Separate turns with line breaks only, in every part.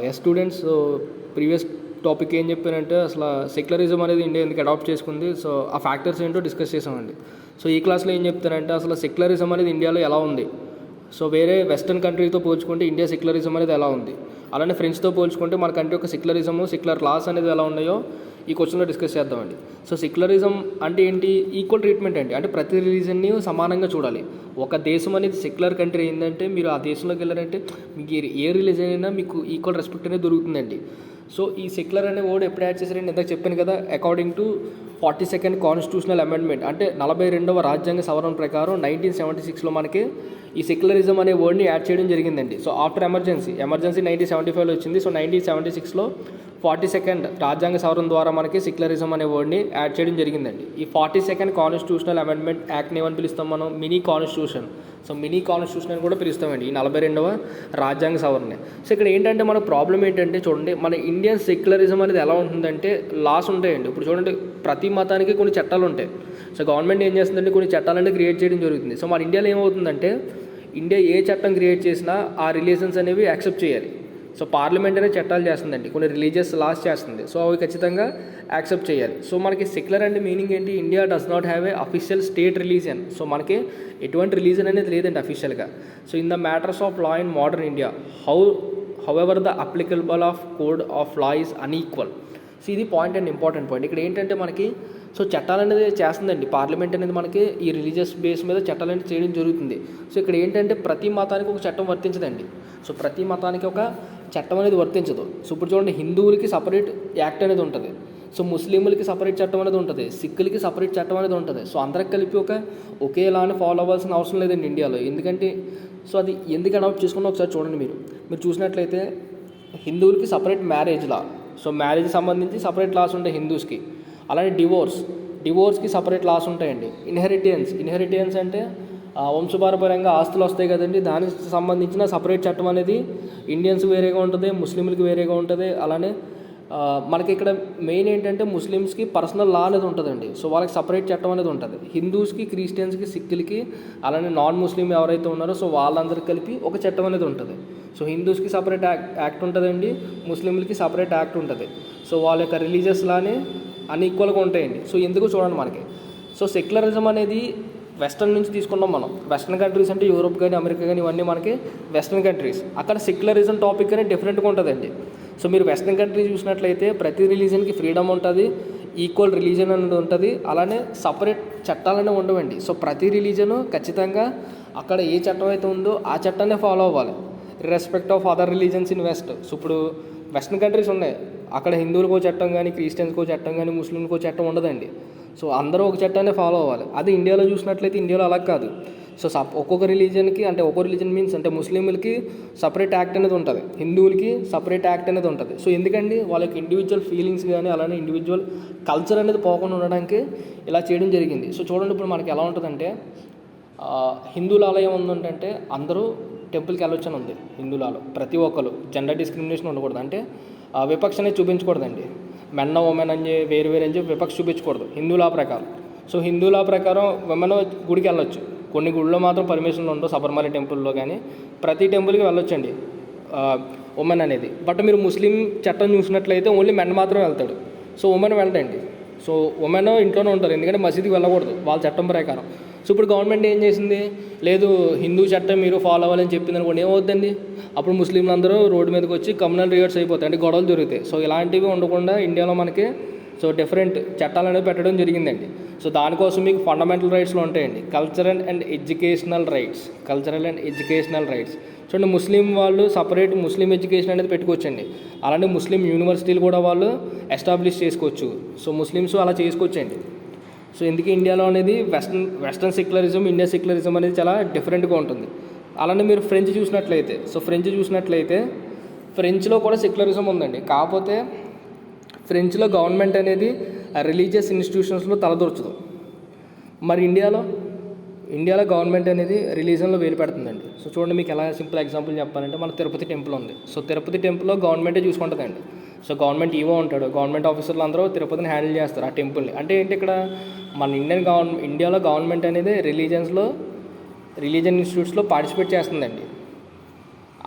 Yes students, previous topic ఏం చెప్పానంటే అసలు సెక్యులరిజం అనేది ఇండియా ఎందుకు అడాప్ట్ చేసుకుంది, సో ఆ ఫ్యాక్టర్స్ ఏంటో డిస్కస్ చేసామండి. సో ఈ క్లాస్లో ఏం చెప్తానంటే అసలు సెక్యులరిజం అనేది ఇండియాలో ఎలా ఉంది, సో వేరే వెస్టర్న్ కంట్రీతో పోల్చుకుంటే ఇండియా సెక్యులరిజం అనేది ఎలా ఉంది, అలానే ఫ్రెంచ్తో పోల్చుకుంటే మన కంట్రీ యొక్క సెక్యులర్ లాస్ అనేది ఎలా ఉన్నాయో ఈ క్వశ్చన్లో డిస్కస్ చేద్దామండి. సో సెక్యులరిజం అంటే ఏంటి? ఈక్వల్ ట్రీట్మెంట్ అండి. అంటే ప్రతి రిలీజన్ని సమానంగా చూడాలి. ఒక దేశం అనేది సెక్యులర్ కంట్రీ ఏంటంటే మీరు ఆ దేశంలోకి వెళ్ళారంటే మీకు ఏ రిలీజన్ అయినా మీకు ఈక్వల్ రెస్పెక్ట్ అనేది దొరుకుతుందండి. సో ఈ సెక్యులర్ అనే వర్డ్ ఎప్పుడు యాడ్ చేశారంటే ఇందాక చెప్పాను కదా, according to 42nd constitutional amendment అంటే 42వ రాజ్యాంగ సవరణ ప్రకారం 1976లో మనకి ఈ సెక్యులరిజం అనే వర్డ్ని యాడ్ చేయడం జరిగిందండి. సో ఆఫ్టర్ ఎమర్జెన్సీ 1975లో వచ్చింది. సో 1976లో 42nd రాజ్యాంగ సవరణ ద్వారా మనకి సెక్యులరిజం అనే వర్డ్ని యాడ్ చేయడం జరిగిందండి. ఈ 42nd కాన్స్టిట్యూషనల్ అమెండ్మెంట్ యాక్ట్ని ఏమని పిలుస్తాం మనం? Mini constitution. So mini constitution అని కూడా పిలుస్తామండి ఈ 42వ రాజ్యాంగ సవరణని. సో ఇక్కడ ఏంటంటే మన ప్రాబ్లం ఏంటంటే చూడండి, మన ఇండియన్ సెక్యులరిజం అనేది ఎలా ఉంటుందంటే లాస్ ఉంటాయండి. ఇప్పుడు చూడండి, ప్రతి మతానికి కొన్ని చట్టాలు ఉంటాయి. సో గవర్నమెంట్ ఏం చేస్తుందంటే కొన్ని చట్టాలన్నీ క్రియేట్ చేయడం జరుగుతుంది. సో మన ఇండియాలో ఏమవుతుందంటే ఇండియా ఏ చట్టం క్రియేట్ చేసినా ఆ రిలీజన్స్ అనేవి యాక్సెప్ట్ చేయాలి. సో పార్లమెంట్ అనేది చట్టాలు చేస్తుందండి, కొన్ని రిలీజియస్ లాస్ చేస్తుంది. సో అవి ఖచ్చితంగా యాక్సెప్ట్ చేయాలి. సో మనకి సెక్యులర్ అంటే మీనింగ్ ఏంటి? India does not have a official state religion. So మనకి ఎటువంటి రిలీజన్ అనేది లేదండి అఫీషియల్గా. So in the matters of law in modern India however the applicable of code of law is unequal. So ఇది point and important point. ఇక్కడ ఏంటంటే మనకి so చట్టాలు అనేది చేస్తుందండి పార్లమెంట్ అనేది, మనకి ఈ రిలీజియస్ బేస్ మీద చట్టాలు అనేది చేయడం జరుగుతుంది. సో ఇక్కడ ఏంటంటే ప్రతి మతానికి ఒక చట్టం వర్తించదండి. సో ప్రతి మతానికి ఒక చట్టం అనేది వర్తించదు. సో ఇప్పుడు చూడండి, హిందువులకి సపరేట్ యాక్ట్ అనేది ఉంటుంది, సో ముస్లింలకి సపరేట్ చట్టం అనేది ఉంటుంది, సిక్కులకి సపరేట్ చట్టం అనేది ఉంటుంది. సో అందరికి కలిపి ఒకే లాని ఫాలో అవ్వాల్సిన అవసరం లేదండి ఇండియాలో. ఎందుకంటే సో అది ఎందుకు అడాప్ట్ చేసుకున్నా ఒకసారి చూడండి. మీరు చూసినట్లయితే హిందువులకి సపరేట్ మ్యారేజ్ లా, సో మ్యారేజ్కి సంబంధించి సపరేట్ లాస్ ఉంటాయి హిందూస్కి. అలానే డివోర్స్కి సపరేట్ లాస్ ఉంటాయండి. ఇన్హెరిటెన్స్ అంటే వంశపారపర్యంగా ఆస్తులు వస్తాయి కదండి, దానికి సంబంధించిన సపరేట్ చట్టం అనేది ఇండియన్స్ వేరేగా ఉంటుంది, ముస్లింలకి వేరేగా ఉంటుంది. అలానే మనకి ఇక్కడ మెయిన్ ఏంటంటే ముస్లిమ్స్కి పర్సనల్ లా అనేది ఉంటుందండి. సో వాళ్ళకి సపరేట్ చట్టం అనేది ఉంటుంది. హిందూస్కి, క్రిస్టియన్స్కి, సిక్కులకి, అలానే నాన్ ముస్లిం ఎవరైతే ఉన్నారో సో వాళ్ళందరికీ కలిపి ఒక చట్టం అనేది ఉంటుంది. సో హిందూస్కి సపరేట్ యాక్ట్ ఉంటుందండి, ముస్లింలకి సపరేట్ యాక్ట్ ఉంటుంది. సో వాళ్ళ యొక్క రిలీజియస్ లానే అన్ఈక్వల్గా ఉంటాయండి. సో ఎందుకు చూడండి మనకి, సో సెక్యులరిజం అనేది వెస్ట్రన్ నుంచి తీసుకున్నాం మనం. వెస్ట్రన్ కంట్రీస్ అంటే యూరోప్ కానీ అమెరికా కానీ ఇవన్నీ మనకి వెస్ట్రన్ కంట్రీస్. అక్కడ సెక్యులరిజం టాపిక్ అనేది డిఫరెంట్గా ఉంటుందండి. సో మీరు వెస్ట్రన్ కంట్రీ చూసినట్లయితే ప్రతి రిలీజన్కి ఫ్రీడమ్ ఉంటుంది, ఈక్వల్ రిలీజన్ అనేది ఉంటుంది, అలానే సపరేట్ చట్టాలనే ఉండవండి. సో ప్రతి రిలీజను ఖచ్చితంగా అక్కడ ఏ చట్టం అయితే ఉందో ఆ చట్టాన్ని ఫాలో అవ్వాలి, respect of other religions in west. So ఇప్పుడు వెస్ట్రన్ కంట్రీస్ ఉన్నాయి, అక్కడ హిందువులకో చట్టం కానీ, క్రిస్టియన్స్కో చట్టం కానీ, ముస్లింకో చట్టం ఉండదండి. సో అందరూ ఒక చట్టాన్ని ఫాలో అవ్వాలి. అదే ఇండియాలో చూసినట్లయితే ఇండియాలో అలా కాదు. సో ఒక్కొక్క రిలీజన్కి అంటే ఒక్కో రిలీజన్ మీన్స్ అంటే ముస్లింలకి సపరేట్ యాక్ట్ అనేది ఉంటుంది, హిందువులకి సపరేట్ యాక్ట్ అనేది ఉంటుంది. సో ఎందుకండి వాళ్ళకి ఇండివిజువల్ ఫీలింగ్స్ కానీ అలానే ఇండివిజువల్ కల్చర్ అనేది పోకుండా ఉండడానికి ఇలా చేయడం జరిగింది. సో చూడండి, ఇప్పుడు మనకి ఎలా ఉంటుందంటే హిందువుల ఆలయం ఉందంటే అందరూ టెంపుల్కి వెళ్ళొచ్చు అని ఉంది హిందువులలో. ప్రతి ఒక్కరు జెండర్ డిస్క్రిమినేషన్ ఉండకూడదు, అంటే విపక్ష అనేది చూపించకూడదండి. మెన్ ఉమెన్ అని వేరు అని చెప్పి విపక్ష చూపించకూడదు హిందువుల ప్రకారం. సో హిందువుల ప్రకారం ఉమెన్ గుడికి వెళ్ళొచ్చు, కొన్ని గుడిలో మాత్రం పర్మిషన్లు ఉండవు, శబరిమల టెంపుల్లో కానీ ప్రతి టెంపుల్కి వెళ్ళొచ్చండి ఉమెన్ అనేది. బట్ మీరు ముస్లిం చట్టం చూసినట్లయితే ఓన్లీ మెన్ మాత్రం వెళ్తాడు, సో ఉమెన్ వెళ్ళండి. సో ఉమెన్ ఇంట్లోనే ఉంటారు, ఎందుకంటే మసీదుకి వెళ్ళకూడదు వాళ్ళ చట్టం ప్రకారం. సో ఇప్పుడు గవర్నమెంట్ ఏం చేసింది, లేదు హిందూ చట్టం మీరు ఫాలో అవ్వాలని చెప్పింది అనుకోండి, ఏమవుతుందండి అప్పుడు ముస్లింలు అందరూ రోడ్డు మీదకి వచ్చి కమ్యూనల్ రివర్స్ అయిపోతాయి, అంటే గొడవలు జరుగుతాయి. సో ఇలాంటివి ఉండకుండా ఇండియాలో మనకి సో డిఫరెంట్ చట్టాలు అనేవి పెట్టడం జరిగిందండి. సో దానికోసం మీకు ఫండమెంటల్ రైట్స్లో ఉంటాయండి, కల్చరల్ అండ్ ఎడ్యుకేషనల్ రైట్స్. చూడండి, ముస్లిం వాళ్ళు సపరేట్ ముస్లిం ఎడ్యుకేషన్ అనేది పెట్టుకోవచ్చండి, అలానే ముస్లిం యూనివర్సిటీలు కూడా వాళ్ళు ఎస్టాబ్లిష్ చేసుకోవచ్చు. సో ముస్లిమ్స్ అలా చేసుకోవచ్చండి. సో ఎందుకు ఇండియాలో అనేది వెస్ట్రన్ సెక్యులరిజం, ఇండియా సెక్యులరిజం అనేది చాలా డిఫరెంట్గా ఉంటుంది. అలానే మీరు ఫ్రెంచ్ చూసినట్లయితే ఫ్రెంచ్లో కూడా సెక్యులరిజం ఉందండి. కాకపోతే ఫ్రెంచ్లో గవర్నమెంట్ అనేది రిలీజియస్ ఇన్స్టిట్యూషన్స్లో తలదూర్చదు. మరి ఇండియాలో గవర్నమెంట్ అనేది రిలీజన్లో వేలు పెడుతుందండి. సో చూడండి, మీకు ఎలా సింపుల్ ఎగ్జాంపుల్ చెప్పాలంటే మన తిరుపతి టెంపుల్ ఉంది. సో తిరుపతి టెంపుల్లో గవర్నమెంటే చూసుకుంటుందండి. సో గవర్నమెంట్ ఈవో ఉంటాడు, గవర్నమెంట్ ఆఫీసర్లు అందరూ తిరుపతిని హ్యాండిల్ చేస్తారు ఆ టెంపుల్ని. అంటే ఏంటి, ఇక్కడ మన ఇండియాలో గవర్నమెంట్ అనేది రిలీజన్ ఇన్స్టిట్యూట్స్లో పార్టిసిపేట్ చేస్తుందండి.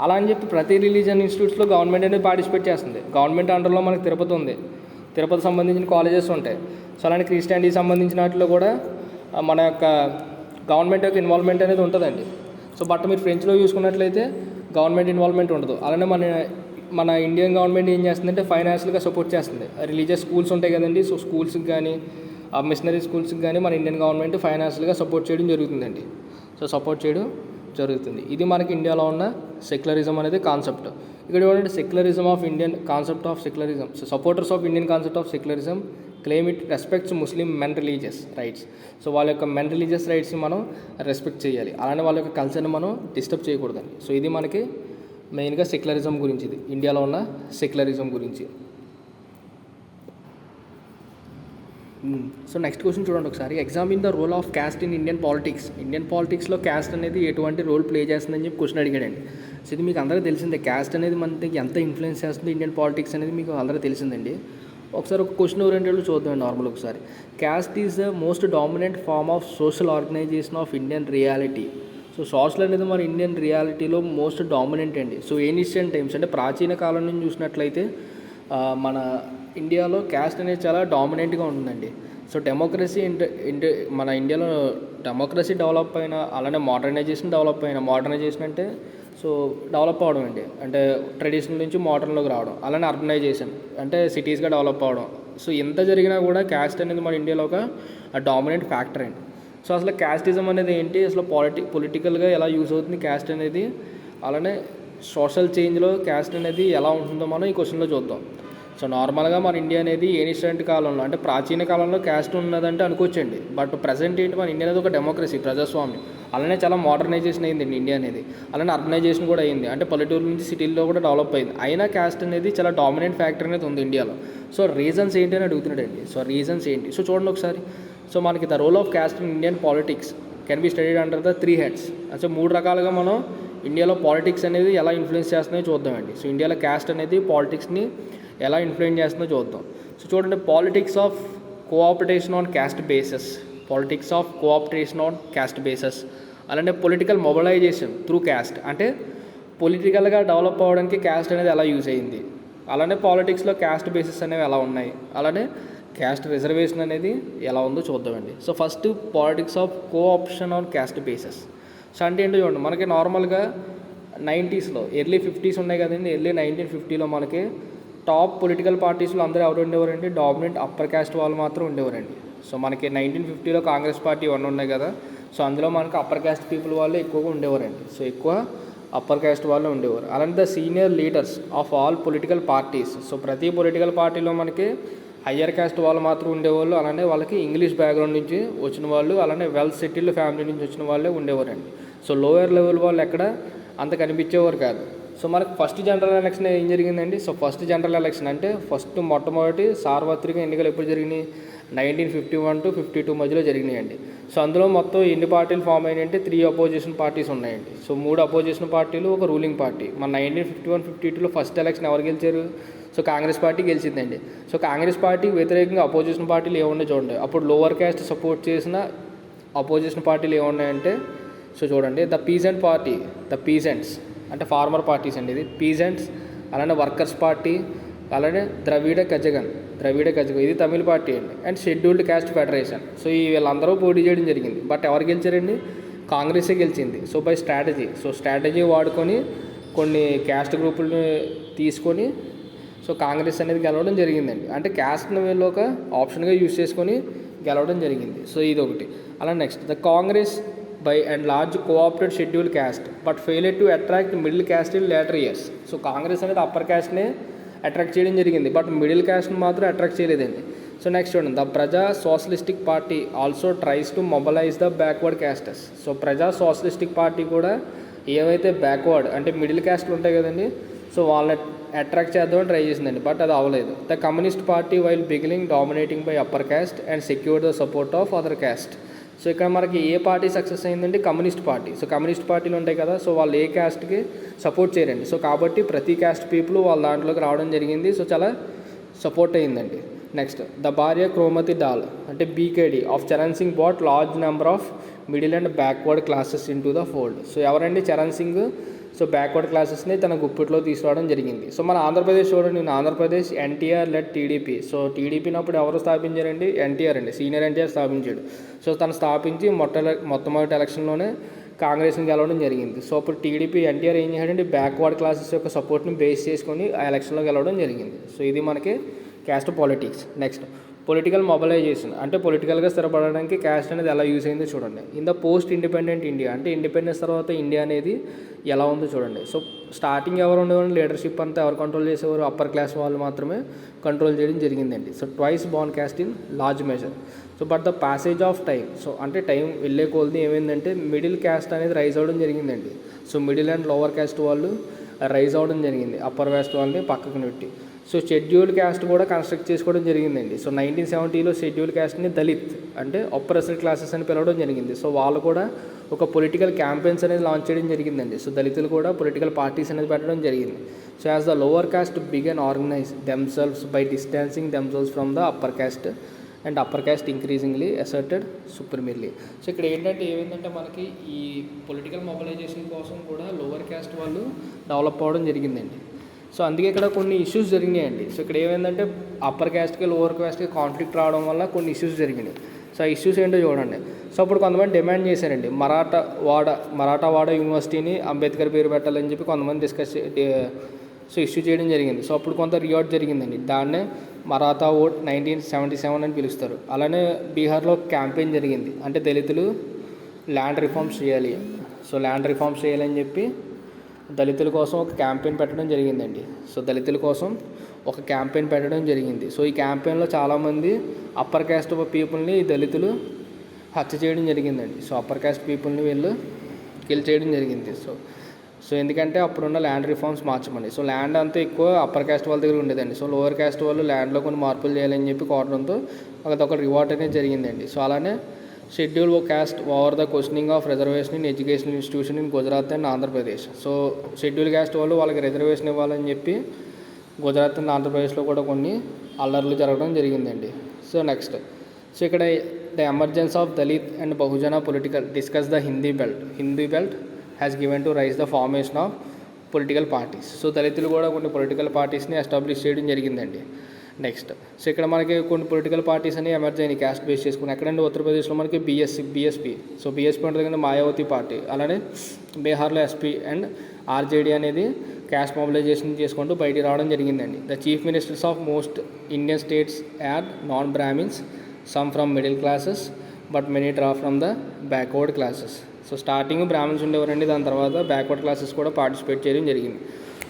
అలా అని చెప్పి ప్రతి రిలీజియన్ ఇన్స్టిట్యూట్స్లో గవర్నమెంట్ అనేది పార్టిసిపేట్ చేస్తుంది. గవర్నమెంట్ అండర్లో మనకి తిరుపతి ఉంది, తిరుపతి సంబంధించిన కాలేజెస్ ఉంటాయి. సో అలాంటి క్రిస్టియానిటీకి సంబంధించిన వాటిలో కూడా మన యొక్క గవర్నమెంట్ యొక్క ఇన్వాల్వ్మెంట్ అనేది ఉంటుందండి. సో బట్ మీరు ఫ్రెంచ్లో చూసుకున్నట్లయితే గవర్నమెంట్ ఇన్వాల్వ్మెంట్ ఉండదు. అలానే మన ఇండియన్ గవర్నమెంట్ ఏం చేస్తుందంటే ఫైనాన్షియల్గా సపోర్ట్ చేస్తుంది. రిలీజియస్ స్కూల్స్ ఉంటాయి కదండి, సో స్కూల్స్కి కానీ మిషనరీ స్కూల్స్కి కానీ మన ఇండియన్ గవర్నమెంట్ ఫైనాన్షియల్గా సపోర్ట్ చేయడం జరుగుతుందండి. సో సపోర్ట్ చేయడం జరుగుతుంది. ఇది మనకి ఇండియాలో ఉన్న సెక్యులరిజం అనేది కాన్సెప్ట్. ఇక్కడ చూడండి, secularism of Indian concept of secularism. So supporters of Indian concept of secularism claim it respects Muslim men religious rights. So వాళ్ళ యొక్క మెన్ రిలీజియస్ రైట్స్ని మనం రెస్పెక్ట్ చేయాలి, అలానే వాళ్ళ యొక్క కల్చర్ని మనం డిస్టర్బ్ చేయకూడదండి. సో ఇది మనకి మెయిన్గా సెక్యులరిజం గురించి, ఇది ఇండియాలో ఉన్న సెక్యులరిజం గురించి. సో నెక్స్ట్ క్వశ్చన్ చూడండి ఒకసారి. Examine the role of caste in Indian politics. Indian పాలిటిక్స్లో క్యాస్ట్ అనేది ఎటువంటి రోల్ ప్లే చేస్తుందని చెప్పి క్వశ్చన్ అడిగాడండి. సో ఇది మీకు అందరికీ తెలిసిందే, క్యాస్ట్ అనేది మనకి ఎంత ఇన్ఫ్లుయెన్స్ చేస్తుంది ఇండియన్ పాలిటిక్స్ అనేది మీకు అందరికీ తెలిసిందండి. ఒకసారి ఒక క్వశ్చన్ ఓరియంటెడ్లో చూద్దాం నార్మల్ ఒకసారి. Caste is the most dominant form of social organisation of Indian reality. So social అనేది మన ఇండియన్ రియాలిటీలో మోస్ట్ డామినెంట్ అండి. సో ఏన్షియంట్ టైమ్స్ అంటే ప్రాచీన కాలం నుంచి చూసినట్లయితే మన ఇండియాలో క్యాస్ట్ అనేది చాలా డామినెంట్గా ఉంటుందండి. సో డెమోక్రసీ మన ఇండియాలో డెమోక్రసీ డెవలప్ అయినా, అలానే మోడర్నైజేషన్ డెవలప్ అయినా. మోడర్నైజేషన్ అంటే సో డెవలప్ అవ్వడం అండి, అంటే ట్రెడిషనల్ నుంచి మోడర్న్లోకి రావడం. అలానే అర్బనైజేషన్ అంటే సిటీస్గా డెవలప్ అవ్వడం. సో ఎంత జరిగినా కూడా క్యాస్ట్ అనేది మన ఇండియాలో ఒక డామినెంట్ ఫ్యాక్టర్ అండి. సో అసలు క్యాస్టిజం అనేది ఏంటి, అసలు పొలిటికల్గా ఎలా యూజ్ అవుతుంది క్యాస్ట్ అనేది, అలానే సోషల్ చేంజ్లో క్యాస్ట్ అనేది ఎలా ఉంటుందో మనం ఈ క్వశ్చన్లో చూద్దాం. సో నార్మల్గా మన ఇండియా అనేది ఏన్షియంట్ కాలంలో అంటే ప్రాచీన కాలంలో క్యాస్ట్ ఉన్నదంటే అనుకోవచ్చండి. బట్ ప్రజెంట్ ఏంటి, మన ఇండియా అనేది ఒక డెమోక్రసీ, ప్రజాస్వామ్యం. అలానే చాలా మోడర్నైజేషన్ అయిందండి ఇండియా అనేది. అలానే అర్బనైజేషన్ కూడా అయింది, అంటే పల్లెటూరు నుంచి సిటీల్లో కూడా డెవలప్ అయింది. అయినా క్యాస్ట్ అనేది చాలా డామినెంట్ ఫ్యాక్టర్ అనేది ఉంది ఇండియాలో. సో రీజన్స్ ఏంటి అని అడుగుతున్నాడండి. సో రీజన్స్ ఏంటి, సో చూడండి ఒకసారి. సో మనకి the role of caste in Indian politics can be studied under the 3 heads. అంటే 3 రకాలుగా మనం ఇండియాలో పాలిటిక్స్ అనేది ఎలా ఇన్ఫ్లుయెన్స్ చేస్తుందో చూద్దామండి. సో ఇండియాలో క్యాస్ట్ అనేది పాలిటిక్స్ని ఎలా ఇన్ఫ్లుయెన్స్ చేస్తుందో చూద్దాం. సో చూడండి, politics of cooperation on caste bases, politics of cooperation on caste bases, అలానే పొలిటికల్ మొబిలైజేషన్ త్రూ క్యాస్ట్, అంటే పొలిటికల్గా డెవలప్ అవ్వడానికి క్యాస్ట్ అనేది ఎలా యూజ్ అయ్యింది. అలానే పాలిటిక్స్లో క్యాస్ట్ బేసెస్ అనేవి ఎలా ఉన్నాయి, అలానే క్యాస్ట్ రిజర్వేషన్ అనేది ఎలా ఉందో చూద్దామండి. So first politics of cooption on caste bases. So అంటే ఏంటో చూడండి, మనకి నార్మల్గా 90sలో ఎర్లీ 50s ఉన్నాయి కదండి. ఎర్లీ 1950లో మనకి టాప్ పొలిటికల్ పార్టీస్లో అందరూ ఎవరు ఉండేవారండి, డామినెంట్ అప్పర్ క్యాస్ట్ వాళ్ళు మాత్రం ఉండేవారండి. సో మనకి 1950లో కాంగ్రెస్ పార్టీ 1 ఉన్నాయి కదా. సో అందులో మనకి అప్పర్ క్యాస్ట్ పీపుల్ వాళ్ళే ఎక్కువగా ఉండేవారండి. సో ఎక్కువ అప్పర్ క్యాస్ట్ వాళ్ళు ఉండేవారు. అలాంటి the senior leaders of all political parties. So ప్రతి పొలిటికల్ పార్టీలో మనకి హయ్యర్ క్యాస్ట్ వాళ్ళు మాత్రం ఉండేవాళ్ళు. అలానే వాళ్ళకి ఇంగ్లీష్ బ్యాక్గ్రౌండ్ నుంచి వచ్చిన వాళ్ళు, అలానే వెల్ సెటిల్డ్ ఫ్యామిలీ నుంచి వచ్చిన వాళ్ళే ఉండేవారండి. సో లోయర్ లెవెల్ వాళ్ళు ఎక్కడ అంత కనిపించేవారు కాదు. సో మనకు ఫస్ట్ జనరల్ ఎలక్షన్ ఏం జరిగిందండి. సో ఫస్ట్ జనరల్ ఎలక్షన్ అంటే మొట్టమొదటి సార్వత్రిక ఎన్నికలు ఎప్పుడు జరిగినాయి, 1951 to 52 మధ్యలో జరిగినాయండి. సో అందులో మొత్తం ఎన్ని పార్టీలు ఫామ్ అయినాయంటే 3 అపోజిషన్ పార్టీస్ ఉన్నాయండి. సో 3 అపోజిషన్ పార్టీలు, ఒక రూలింగ్ పార్టీ. మన 1951-52లో ఫస్ట్ ఎలక్షన్ ఎవరు గెలిచారు, సో కాంగ్రెస్ పార్టీ గెలిచిందండి. సో కాంగ్రెస్ పార్టీకి వ్యతిరేకంగా అపోజిషన్ పార్టీలు ఏమున్నాయి చూడండి. అప్పుడు లోవర్ క్యాస్ట్ సపోర్ట్ చేసిన అపోజిషన్ పార్టీలు ఏమున్నాయంటే, సో చూడండి, the peasant party, the peasants అంటే ఫార్మర్ పార్టీస్ అండి ఇది, పీజెంట్స్. అలానే వర్కర్స్ పార్టీ, అలానే ద్రవిడ కజగన్ ఇది తమిళ పార్టీ అండి. And scheduled caste federation. So ఈ వీళ్ళందరూ పోటీ చేయడం జరిగింది. బట్ ఎవరు గెలిచారండి, కాంగ్రెసే గెలిచింది. So by strategy, so strategy వాడుకొని కొన్ని క్యాస్ట్ గ్రూపుల్ని తీసుకొని సో కాంగ్రెస్ అనేది గెలవడం జరిగిందండి. అంటే క్యాస్ట్ని వీళ్ళు ఒక ఆప్షన్గా యూజ్ చేసుకొని గెలవడం జరిగింది. సో ఇది ఒకటి. అలా next, the Congress by and large co-opted scheduled caste but failed to attract middle caste in later years. So Congress అనేది అప్పర్ క్యాస్ట్ని అట్రాక్ట్ చేయడం జరిగింది, బట్ మిడిల్ క్యాస్ట్ని మాత్రం అట్రాక్ట్ చేయలేదండి. సో నెక్స్ట్ చూడండి, the Praja socialistic party also tries to mobilize the backward casters. So Praja socialistic party కూడా ఏవైతే backward అంటే middle క్యాస్ట్లు ఉంటాయి కదండి, సో వాళ్ళని అట్రాక్ట్ చేద్దామని ట్రై చేసిందండి, బట్ అది అవ్వలేదు. The communist party while beginning dominating by upper caste and secure the support of other caste. So ఇక్కడ మనకి ఏ పార్టీ సక్సెస్ అయిందంటే కమ్యూనిస్ట్ పార్టీ. సో కమ్యూనిస్ట్ పార్టీలు ఉంటాయి కదా, సో వాళ్ళు ఏ క్యాస్ట్కి సపోర్ట్ చేయరండి. సో కాబట్టి ప్రతి క్యాస్ట్ పీపుల్ వాళ్ళ దాంట్లోకి రావడం జరిగింది. సో చాలా సపోర్ట్ అయిందండి. నెక్స్ట్, ద భార్య క్రోమతి డాల్ అంటే BKD of Charan Singh bought large number of middle and backward classes into the ద ఫోల్డ్. సో ఎవరండి, చరణ్ సింగ్ సో బ్యాక్వర్డ్ క్లాసెస్ని తన గుప్పిట్లో తీసుకురావడం జరిగింది. సో మన ఆంధ్రప్రదేశ్ చూడండి, Andhra Pradesh NTR led TDP. So టీడీపీని అప్పుడు ఎవరు స్థాపించారండి? ఎన్టీఆర్ అండి, సీనియర్ ఎన్టీఆర్ స్థాపించాడు. సో తను స్థాపించి మొట్టమొదటి ఎలక్షన్లోనే కాంగ్రెస్ని గెలవడం జరిగింది. సో అప్పుడు టీడీపీ ఎన్టీఆర్ ఏం చేశాడంటే బ్యాక్వర్డ్ క్లాసెస్ యొక్క సపోర్ట్ని బేస్ చేసుకొని ఆ ఎలక్షన్లో గెలవడం జరిగింది. సో ఇది మనకి caste politics. Next political mobilisation, అంటే పొలిటికల్గా స్థిరపడడానికి క్యాస్ట్ అనేది ఎలా యూజ్ అయిందో చూడండి. In the post independent India, అంటే ఇండిపెండెన్స్ తర్వాత ఇండియా అనేది ఎలా ఉందో చూడండి. సో స్టార్టింగ్ ఎవరు ఉండేవారు? లీడర్షిప్ అంతా ఎవరు కంట్రోల్ చేసేవారు? అప్పర్ క్లాస్ వాళ్ళు మాత్రమే కంట్రోల్ చేయడం జరిగిందండి. So twice born caste in large measure. So but the passage of time, so అంటే టైం వెళ్ళే కొలది ఏమైందంటే మిడిల్ క్యాస్ట్ అనేది రైజ్ అవ్వడం జరిగిందండి. So middle and lower caste వాళ్ళు రైజ్ అవ్వడం జరిగింది, అప్పర్ క్యాస్ట్ వాళ్ళని పక్కకు పెట్టి. సో షెడ్యూల్ క్యాస్ట్ కూడా కన్స్ట్రక్ట్ చేసుకోవడం జరిగిందండి. సో 1970లో షెడ్యూల్ క్యాస్ట్ని దళిత్ అంటే అప్రెస్డ్ క్లాసెస్ అని పిలవడం జరిగింది. సో వాళ్ళు కూడా ఒక పొలిటికల్ క్యాంపెయిన్స్ అనేది లాంచ్ చేయడం జరిగిందండి. సో దళితులు కూడా పొలిటికల్ పార్టీస్ అనేది పెట్టడం జరిగింది. So as the lower caste began organize themselves by distancing themselves from the upper caste and upper caste increasingly asserted supremely. So ఇక్కడ ఏంటంటే ఏమైందంటే మనకి ఈ పొలిటికల్ మొబలైజేషన్ కోసం కూడా లోవర్ క్యాస్ట్ వాళ్ళు డెవలప్ అవ్వడం జరిగిందండి. సో అందుకే ఇక్కడ కొన్ని ఇష్యూస్ జరిగినాయండి. సో ఇక్కడ ఏమైందంటే అప్పర్ క్యాస్ట్కి లోవర్ క్యాస్ట్కి కాన్ఫ్లిక్ట్ రావడం వల్ల కొన్ని ఇష్యూస్ జరిగినాయి. సో ఆ ఇష్యూస్ ఏంటో చూడండి. సో అప్పుడు కొంతమంది డిమాండ్ చేశారండి మరాఠవాడ యూనివర్సిటీని అంబేద్కర్ పేరు పెట్టాలని చెప్పి కొంతమంది ఇష్యూ చేయడం జరిగింది. సో అప్పుడు కొంత రియాట్ జరిగిందండి. దాన్నే మరాఠా ఓట్ 1977 అని పిలుస్తారు. అలానే బీహార్లో క్యాంపెయిన్ జరిగింది, అంటే దళితులు ల్యాండ్ రిఫార్మ్స్ చేయాలి. సో ల్యాండ్ రిఫార్మ్స్ చేయాలని చెప్పి దళితుల కోసం ఒక క్యాంపెయిన్ పెట్టడం జరిగిందండి. సో దళితుల కోసం ఒక క్యాంపెయిన్ పెట్టడం జరిగింది. సో ఈ క్యాంపెయిన్లో చాలామంది అప్పర్ క్యాస్ట్ పీపుల్ని దళితులు హత్య చేయడం జరిగిందండి. సో అప్పర్ క్యాస్ట్ పీపుల్ని వీళ్ళు కిల్ చేయడం జరిగింది. సో ఎందుకంటే అప్పుడున్న ల్యాండ్ రిఫార్మ్స్ మార్చమని. సో ల్యాండ్ అంతా ఎక్కువ అప్పర్ క్యాస్ట్ వాళ్ళ దగ్గర ఉండేదండి. సో లోవర్ క్యాస్ట్ వాళ్ళు ల్యాండ్లో కొన్ని మార్పులు చేయాలని చెప్పి కోరడంతో అదొక రివార్డ్ అనేది జరిగిందండి. సో అలానే schedule caste over the questioning of reservation in education institution in Gujarat and Andhra Pradesh. So schedule caste వాళ్ళు వాళ్ళకి రిజర్వేషన్ ఇవ్వాలని చెప్పి గుజరాత్ అండ్ ఆంధ్రప్రదేశ్లో కూడా కొన్ని అల్లర్లు జరగడం జరిగిందండి. సో నెక్స్ట్, సో ఇక్కడ the emergence of Dalit and Bahujan political discuss the Hindi belt has given to rise the formation of political parties. So దళితులు కూడా కొన్ని పొలిటికల్ పార్టీస్ని ఎస్టాబ్లిష్ చేయడం జరిగిందండి. నెక్స్ట్, సో ఇక్కడ మనకి కొన్ని పొలిటికల్ పార్టీస్ అని ఎమర్జ్ అయినాయి క్యాస్ట్ బేస్ చేసుకుని. ఎక్కడంటే ఉత్తరప్రదేశ్లో మనకి బీఎస్పీ. సో బీఎస్పీ ఉంటుంది మాయావతి పార్టీ. అలానే బీహార్లో ఎస్పీ అండ్ ఆర్జేడీ అనేది క్యాస్ట్ మొబిలైజేషన్ చేసుకుంటూ బయటికి రావడం జరిగిందండి. The chief ministers of most Indian states had non Brahmins, some from middle classes but many draw from the backward classes. So starting Brahmins ఉండేవారండి, దాని తర్వాత బ్యాక్వర్డ్ క్లాసెస్ కూడా పార్టిసిపేట్ చేయడం జరిగింది.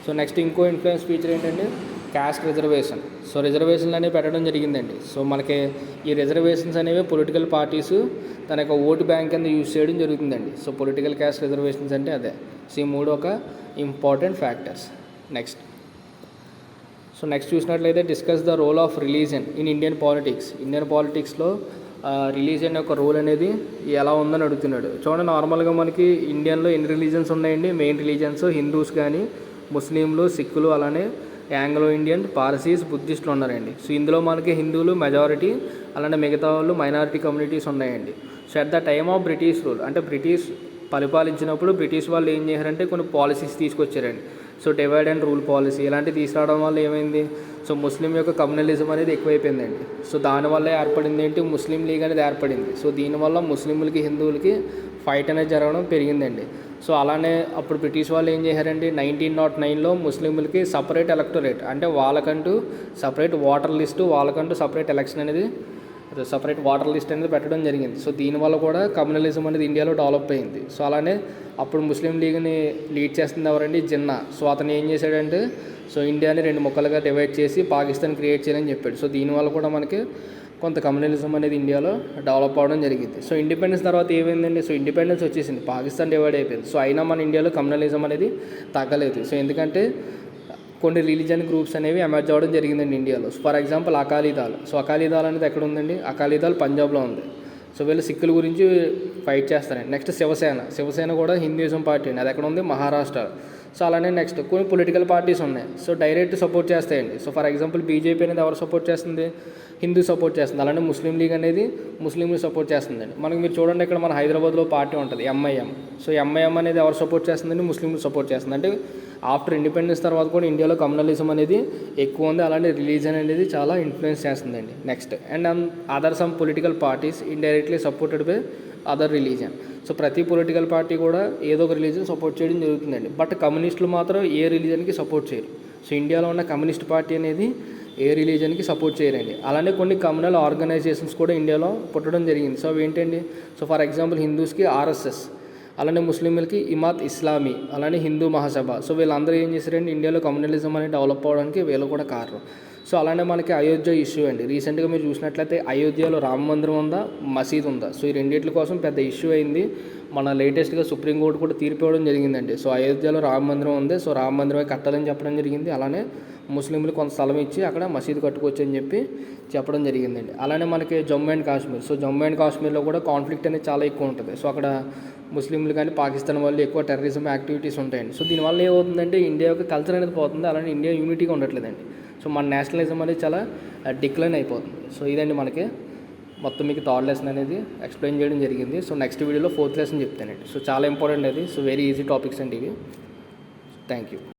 సో నెక్స్ట్ ఇంకో ఇన్ఫ్లుయెన్స్ ఫీచర్ ఏంటంటే క్యాస్ట్ రిజర్వేషన్. సో రిజర్వేషన్లు అనేవి పెట్టడం జరిగిందండి. సో మనకి ఈ రిజర్వేషన్స్ అనేవి పొలిటికల్ పార్టీస్ తన యొక్క ఓటు బ్యాంక్ కింద యూజ్ చేయడం జరుగుతుందండి. సో పొలిటికల్ క్యాస్ట్ రిజర్వేషన్స్ అంటే అదే. సో ఈ మూడు ఒక ఇంపార్టెంట్ ఫ్యాక్టర్స్. నెక్స్ట్ చూసినట్లయితే discuss the role of religion in Indian పాలిటిక్స్లో రిలీజియన్ యొక్క రోల్ అనేది ఎలా ఉందని అడుగుతున్నాడు. చూడండి, నార్మల్గా మనకి ఇండియన్లో ఎన్ని రిలీజన్స్ ఉన్నాయండి? మెయిన్ రిలీజన్స్ హిందూస్ కానీ, ముస్లింలు, సిక్కులు, అలానే యాంగ్లో ఇండియన్, పార్సీస్, బుద్ధిస్టులు ఉన్నారండి. సో ఇందులో మనకి హిందువులు మెజారిటీ, అలానే మిగతా వాళ్ళు మైనారిటీ కమ్యూనిటీస్ ఉన్నాయండి. So at the time of British rule, అంటే బ్రిటిష్ పరిపాలించినప్పుడు బ్రిటిష్ వాళ్ళు ఏం చేశారంటే కొన్ని పాలసీస్ తీసుకొచ్చారండి. So divide and rule policy ఇలాంటివి తీసుకురావడం వల్ల ఏమైంది? సో ముస్లిం యొక్క కమ్యూనలిజం అనేది ఎక్కువైపోయిందండి. సో దానివల్ల ఏర్పడింది ఏంటి? ముస్లిం లీగ్ అనేది ఏర్పడింది. సో దీనివల్ల ముస్లింలకి హిందువులకి ఫైట్ అనేది జరగడం పెరిగిందండి. సో అలానే అప్పుడు బ్రిటిష్ వాళ్ళు ఏం చేశారండి? 1909లో ముస్లింలకి సపరేట్ ఎలక్టోరేట్, అంటే వాళ్ళకంటూ సపరేట్ ఓటర్ లిస్టు, వాళ్ళకంటూ సపరేట్ ఎలక్షన్ అనేది, సపరేట్ వాటర్ లిస్ట్ అనేది పెట్టడం జరిగింది. సో దీనివల్ల కూడా కమ్యూనలిజం అనేది ఇండియాలో డెవలప్ అయింది. సో అలానే అప్పుడు ముస్లిం లీగ్ని లీడ్ చేస్తుంది ఎవరండి? జిన్నా. సో అతను ఏం చేశాడంటే సో ఇండియాని 2 ముక్కలుగా డివైడ్ చేసి పాకిస్తాన్ క్రియేట్ చేయాలని చెప్పాడు. సో దీనివల్ల కూడా మనకి కొంత కమ్యూనలిజం అనేది ఇండియాలో డెవలప్ అవ్వడం జరిగింది. సో ఇండిపెండెన్స్ తర్వాత ఏమైందండి? సో ఇండిపెండెన్స్ వచ్చేసింది, పాకిస్తాన్ డివైడ్ అయిపోయింది. సో అయినా మన ఇండియాలో కమ్యూనలిజం అనేది తగ్గలేదు. సో ఎందుకంటే కొన్ని రిలీజియన్ గ్రూప్స్ అనేవి ఎమర్జ్ అవ్వడం జరిగిందండి ఇండియాలో. For example Akali Dal. So Akali Dal అనేది ఎక్కడ ఉందండి? అకాలీదాల్ పంజాబ్లో ఉంది. సో వీళ్ళు సిక్కుల గురించి ఫైట్ చేస్తారండి. నెక్స్ట్ శివసేన కూడా హిందూయిజం పార్టీ అండి, అది ఎక్కడ ఉంది? మహారాష్ట్ర. సో అలానే నెక్స్ట్ కొన్ని పొలిటికల్ పార్టీస్ ఉన్నాయి, సో డైరెక్ట్ సపోర్ట్ చేస్తాయండి. సో ఫర్ ఎగ్జాంపుల్ బీజేపీ అనేది ఎవరు సపోర్ట్ చేస్తుంది, హిందూ సపోర్ట్ చేస్తుంది. అలానే ముస్లిం లీగ్ అనేది ముస్లింలు సపోర్ట్ చేస్తుందండి. మనకి మీరు చూడండి, ఇక్కడ మన హైదరాబాద్లో పార్టీ ఉంటుంది ఎంఐఎం. సో ఎంఐఎం అనేది ఎవరు సపోర్ట్ చేస్తుందండి, ముస్లింలు సపోర్ట్ చేస్తుంది. అంటే ఆఫ్టర్ ఇండిపెండెన్స్ తర్వాత కూడా ఇండియాలో కమ్యూనలిజం అనేది ఎక్కువ ఉంది, అలానే రిలీజన్ అనేది చాలా ఇన్ఫ్లుయెన్స్ చేస్తుందండి. Next and other some political parties indirectly supported by other religion. So ప్రతి పొలిటికల్ పార్టీ కూడా ఏదో ఒక రిలీజన్ సపోర్ట్ చేయడం జరుగుతుందండి. బట్ కమ్యూనిస్టులు మాత్రం ఏ రిలీజన్కి సపోర్ట్ చేయరు. సో ఇండియాలో ఉన్న కమ్యూనిస్ట్ పార్టీ అనేది ఏ రిలీజన్కి సపోర్ట్ చేయరండి. అలానే కొన్ని కమ్యూనల్ ఆర్గనైజేషన్స్ కూడా ఇండియాలో పుట్టడం జరిగింది. సో అవి ఏంటండి, సో ఫర్ ఎగ్జాంపుల్ హిందూస్కి ఆర్ఎస్ఎస్, అలానే ముస్లింలకి ఇమాత్ ఇస్లామీ, అలానే హిందూ మహాసభ. సో వీళ్ళందరూ ఏం చేశారండి, ఇండియాలో కమ్యూనలిజం అనేది డెవలప్ అవ్వడానికి వీళ్ళు కూడా కారణం. సో అలానే మనకి అయోధ్య ఇష్యూ అండి. రీసెంట్గా మీరు చూసినట్లయితే అయోధ్యలో రామ మందిరం ఉందా, మసీద్ ఉందా, సో ఈ రెండింటి కోసం పెద్ద ఇష్యూ అయింది. మన లేటెస్ట్గా సుప్రీంకోర్టు కూడా తీర్పు ఇవ్వడం జరిగిందండి. సో అయోధ్యలో రామ మందిరం ఉంది, సో రామ మందిరమే కట్టాలని చెప్పడం జరిగింది. అలానే ముస్లింలు కొంత స్థలం ఇచ్చి అక్కడ మసీదు కట్టుకోవచ్చు అని చెప్పడం జరిగిందండి. అలానే మనకి Jammu and Kashmir. So Jammu and కాశ్మీర్లో కూడా కాన్ఫ్లిక్ట్ అనేది చాలా ఎక్కువ ఉంటుంది. సో అక్కడ ముస్లింలు కానీ పాకిస్తాన్ వాళ్ళు ఎక్కువ టెర్రరిజం యాక్టివిటీస్ ఉంటాయండి. సో దీనివల్ల ఏమవుతుందంటే ఇండియా యొక్క కల్చర్ అనేది పోతుంది, అలానే ఇండియా యూనిటీగా ఉండట్లేదండి. సో మన నేషనలిజం అనేది చాలా డిక్లైన్ అయిపోతుంది. సో ఇదండి మనకి మొత్తం మీకు థర్డ్ లెసన్ అనేది ఎక్స్ప్లెయిన్ చేయడం జరిగింది. సో నెక్స్ట్ వీడియోలో ఫోర్త్ లెసన్ చెప్తానండి. సో చాలా ఇంపార్టెంట్ అది. సో వెరీ ఈజీ టాపిక్స్ అండి ఇవి. Thank you.